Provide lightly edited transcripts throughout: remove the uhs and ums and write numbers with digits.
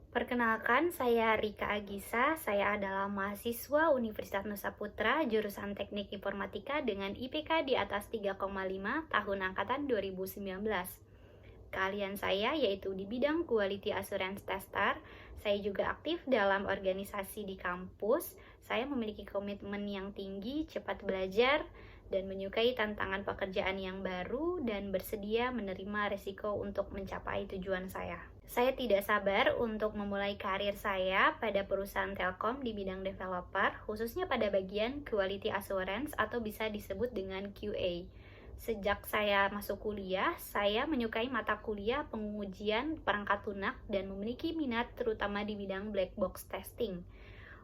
Perkenalkan, saya Rika Agisa. Saya adalah mahasiswa Universitas Nusa Putra, jurusan Teknik Informatika dengan IPK di atas 3,5 tahun angkatan 2019. Keahlian saya yaitu di bidang Quality Assurance Tester. Saya juga aktif dalam organisasi di kampus. Saya memiliki komitmen yang tinggi, cepat belajar, dan menyukai tantangan pekerjaan yang baru dan bersedia menerima resiko untuk mencapai tujuan saya. Saya tidak sabar untuk memulai karir saya pada perusahaan Telkom di bidang developer, khususnya pada bagian Quality Assurance atau bisa disebut dengan QA. Sejak saya masuk kuliah, saya menyukai mata kuliah pengujian perangkat lunak dan memiliki minat terutama di bidang black box testing.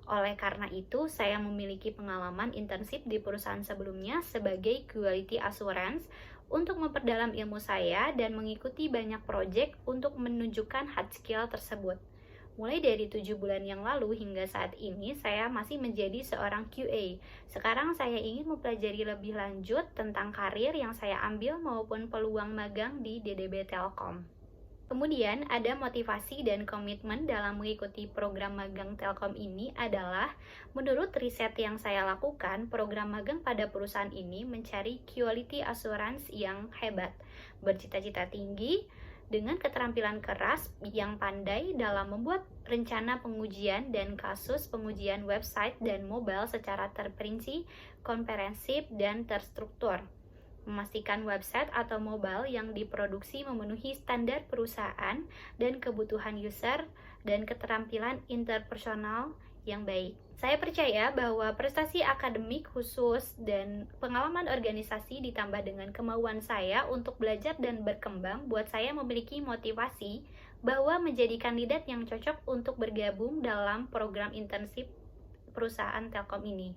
Oleh karena itu, saya memiliki pengalaman internship di perusahaan sebelumnya sebagai Quality Assurance untuk memperdalam ilmu saya dan mengikuti banyak proyek untuk menunjukkan hard skill tersebut. Mulai dari 7 bulan yang lalu hingga saat ini, saya masih menjadi seorang QA. Sekarang saya ingin mempelajari lebih lanjut tentang karir yang saya ambil maupun peluang magang di DDB Telkom. Kemudian ada motivasi dan komitmen dalam mengikuti program magang Telkom ini adalah, menurut riset yang saya lakukan, program magang pada perusahaan ini mencari quality assurance yang hebat, bercita-cita tinggi, dengan keterampilan keras yang pandai dalam membuat rencana pengujian dan kasus pengujian website dan mobile secara terperinci, komprehensif, dan terstruktur. Memastikan website atau mobile yang diproduksi memenuhi standar perusahaan dan kebutuhan user dan keterampilan interpersonal yang baik. Saya percaya bahwa prestasi akademik khusus dan pengalaman organisasi ditambah dengan kemauan saya untuk belajar dan berkembang buat saya memiliki motivasi bahwa menjadi kandidat yang cocok untuk bergabung dalam program internship perusahaan Telkom ini.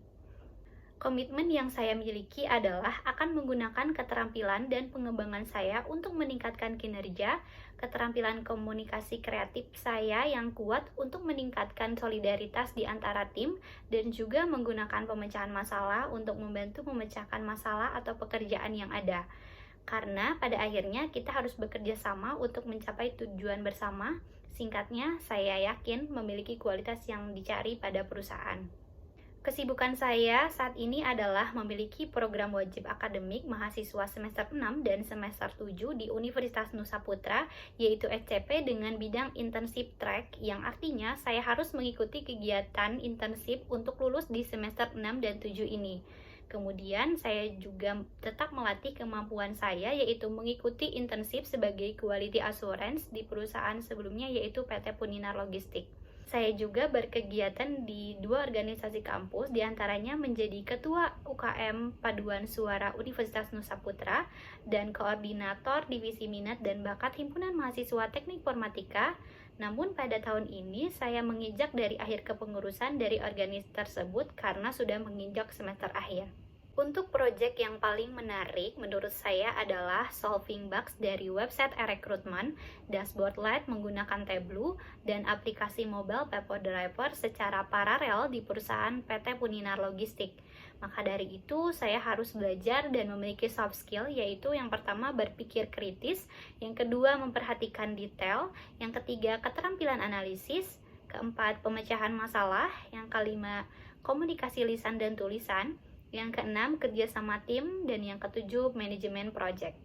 Komitmen yang saya miliki adalah akan menggunakan keterampilan dan pengembangan saya untuk meningkatkan kinerja, keterampilan komunikasi kreatif saya yang kuat untuk meningkatkan solidaritas di antara tim, dan juga menggunakan pemecahan masalah untuk membantu memecahkan masalah atau pekerjaan yang ada. Karena pada akhirnya kita harus bekerja sama untuk mencapai tujuan bersama. Singkatnya, saya yakin memiliki kualitas yang dicari pada perusahaan. Kesibukan saya saat ini adalah memiliki program wajib akademik mahasiswa semester 6 dan semester 7 di Universitas Nusa Putra, yaitu SCP dengan bidang internship track, yang artinya saya harus mengikuti kegiatan internship untuk lulus di semester 6 dan 7 ini. Kemudian saya juga tetap melatih kemampuan saya, yaitu mengikuti internship sebagai Quality Assurance di perusahaan sebelumnya, yaitu PT Puninar Logistik. Saya juga berkegiatan di 2 organisasi kampus, diantaranya menjadi Ketua UKM Paduan Suara Universitas Nusa Putra dan Koordinator Divisi Minat dan Bakat Himpunan Mahasiswa Teknik Informatika. Namun pada tahun ini saya menginjak dari akhir kepengurusan dari organisasi tersebut karena sudah menginjak semester akhir. Untuk proyek yang paling menarik menurut saya adalah solving bugs dari website e-recruitment, dashboard light menggunakan Tableau, dan aplikasi mobile Pepo Driver secara paralel di perusahaan PT Puninar Logistik. Maka dari itu, saya harus belajar dan memiliki soft skill, yaitu yang pertama berpikir kritis, yang kedua memperhatikan detail, yang ketiga keterampilan analisis, keempat pemecahan masalah, yang kelima komunikasi lisan dan tulisan, yang keenam kerja sama tim, dan yang ketujuh manajemen project.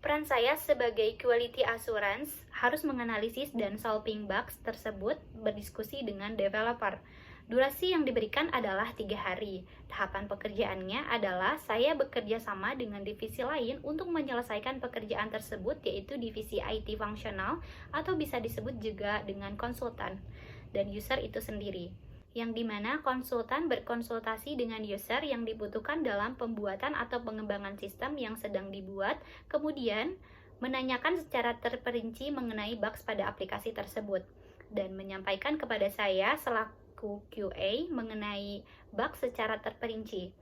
Peran saya sebagai Quality Assurance harus menganalisis dan solving bugs tersebut, berdiskusi dengan developer. Durasi yang diberikan adalah 3 hari. Tahapan pekerjaannya adalah saya bekerja sama dengan divisi lain untuk menyelesaikan pekerjaan tersebut, yaitu divisi IT fungsional atau bisa disebut juga dengan konsultan, dan user itu sendiri, yang dimana konsultan berkonsultasi dengan user yang dibutuhkan dalam pembuatan atau pengembangan sistem yang sedang dibuat, kemudian menanyakan secara terperinci mengenai bugs pada aplikasi tersebut, dan menyampaikan kepada saya selaku QA mengenai bugs secara terperinci.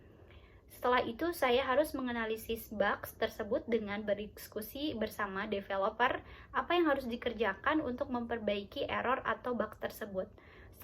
Setelah itu, saya harus menganalisis bugs tersebut dengan berdiskusi bersama developer apa yang harus dikerjakan untuk memperbaiki error atau bugs tersebut.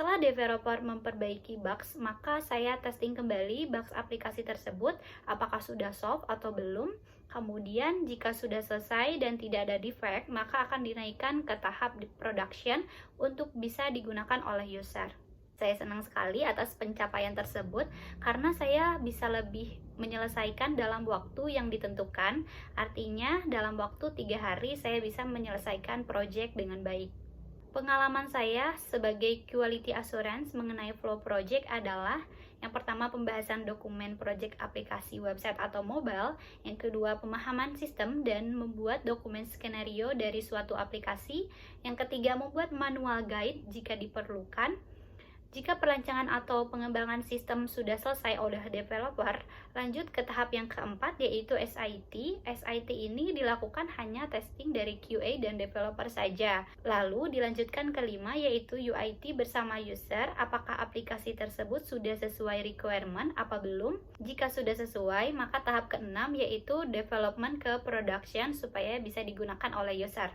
Setelah developer memperbaiki bugs, maka saya testing kembali bugs aplikasi tersebut apakah sudah solve atau belum. Kemudian jika sudah selesai dan tidak ada defect, maka akan dinaikkan ke tahap production untuk bisa digunakan oleh user. Saya senang sekali atas pencapaian tersebut karena saya bisa lebih menyelesaikan dalam waktu yang ditentukan. Artinya dalam waktu 3 hari saya bisa menyelesaikan project dengan baik. Pengalaman saya sebagai quality assurance mengenai flow project adalah: yang pertama, pembahasan dokumen project aplikasi website atau mobile. Yang kedua, pemahaman sistem dan membuat dokumen skenario dari suatu aplikasi. Yang ketiga, membuat manual guide jika diperlukan. Jika perancangan atau pengembangan sistem sudah selesai oleh developer, lanjut ke tahap yang keempat, yaitu SIT. SIT ini dilakukan hanya testing dari QA dan developer saja. Lalu dilanjutkan kelima, yaitu UIT bersama user. Apakah aplikasi tersebut sudah sesuai requirement apa belum? Jika sudah sesuai, maka tahap keenam yaitu development ke production supaya bisa digunakan oleh user.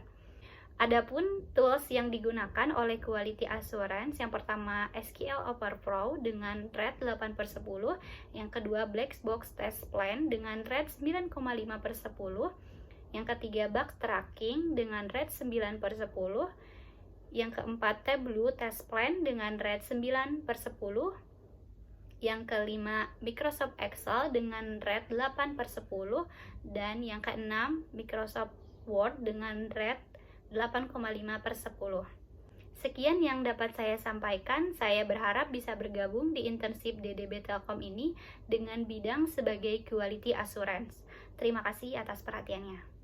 Adapun tools yang digunakan oleh Quality Assurance, yang pertama SQL Overflow dengan rate 8/10, yang kedua Black Box Test Plan dengan rate 9,5/10, yang ketiga Bug Tracking dengan rate 9/10, yang keempat Tableau Test Plan dengan rate 9/10, yang kelima Microsoft Excel dengan rate 8/10, dan yang keenam Microsoft Word dengan rate 8,5/10. Sekian yang dapat saya sampaikan. Saya berharap bisa bergabung di internship DDB Telkom ini dengan bidang sebagai Quality Assurance. Terima kasih atas perhatiannya.